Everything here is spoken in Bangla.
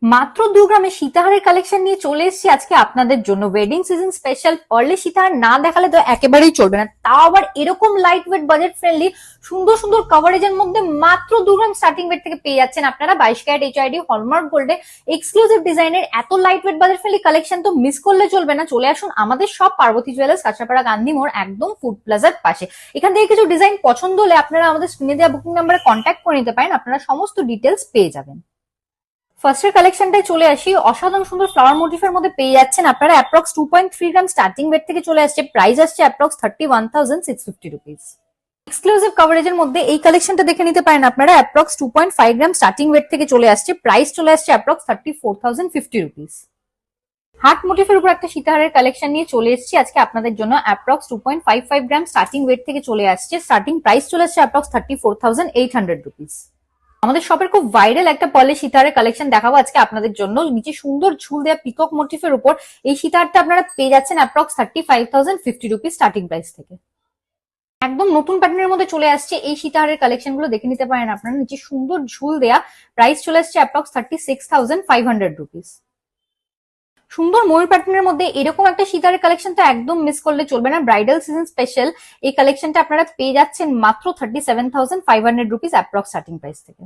মাত্র 2 গ্রামে সীতাহারের কালেকশন নিয়ে চলে এসেছি আজকে আপনাদের জন্য। Wedding season special. পারলে সীতাহার না দেখালে তো একেবারেই চলবে না, তাও আবার এরকম লাইট ওয়েট বাজেট ফ্রেন্ডলি সুন্দর সুন্দর কভারেজের মধ্যে মাত্র 2 গ্রাম স্টার্টিং ওয়েট থেকে পেয়ে যাচ্ছেন আপনারা 22 ক্যারেট এইচআইডি হলমার্ক গোল্ডে এক্সক্লুসিভ ডিজাইনের এত light weight budget friendly collection তো মিস করলে চলবে না। চলে আসুন আমাদের সব পার্বতী জুয়েলার্স, কাঁচরাপাড়া, গান্ধী মোড়, একদম ফুড প্লাজার পাশে। এখান থেকে কিছু ডিজাইন পছন্দ হলে আপনারা আমাদের স্ক্রিনে দেওয়া বুকিং নাম্বারে কন্ট্যাক্ট করে নিতে পারেন, আপনারা সমস্ত ডিটেলস পেয়ে যাবেন। ফার্স্টের কালেকশনটাই চলে আসি। অসাধারণ সুন্দর ফ্লাওয়ার মোটিফের মধ্যে পেয়ে যাচ্ছেন আপনারা অ্যাপ্রক্স 2.3 গ্রাম স্টার্টিং ওয়েট থেকে চলে আসছে। প্রাইস আসছে অ্যাপ্রক্স 31,650 রুপিস। এক্সক্লুসিভ কভারেজের মধ্যে এই কালেকশনটা দেখে নিতে পারেন আপনারা অ্যাপ্রক্স 2.5 গ্রাম স্টার্টিং ওয়েট থেকে চলে আসছে। প্রাইস চলে আসছে অ্যাপ্রক্স 34,050 রুপিস। হার্ট মোটিফের উপর একটা সীতাহারের কালেকশন নিয়ে চলে এসেছি আজকে আপনাদের জন্য। অ্যাপ্রক্স 2.55 গ্রাম স্টার্টিং ওয়েট থেকে চলে আসছে। স্টার্টিং প্রাইস চলে আসছে অ্যাপ্রক্স 34,800 রুপিস। আমাদের শপের খুব ভাইরাল একটা পলে সীতাহারের কালেকশন দেখাবো আজকে আপনাদের জন্য। নিচে সুন্দর ঝুল দেওয়া পিকক মোটিফের উপর এই সীতাহারটা আপনারা পেয়ে যাচ্ছেন অ্যাপ্রক্স 35,050 রুপিস স্টার্টিং প্রাইস থেকে। একদম নতুন প্যাটার্নের মধ্যে চলে আসছে এই সীতাহারের কালেকশন গুলো দেখে নিতে পারেন আপনারা। নিচে সুন্দর ঝুল দেয়া, প্রাইস চলে আসছে অ্যাপ্রক্স 36,500 রুপিস। সুন্দর ময়ূর প্যাটার্নের মধ্যে এরকম একটা সীতাহারের কালেকশন তো একদম মিস করলে চলবে না। ব্রাইডাল সিজন স্পেশাল এই কালেকশনটা আপনারা পেয়ে যাচ্ছেন মাত্র 37,500 রুপিস অ্যাপ্রক্স স্টার্টিং প্রাইস থেকে।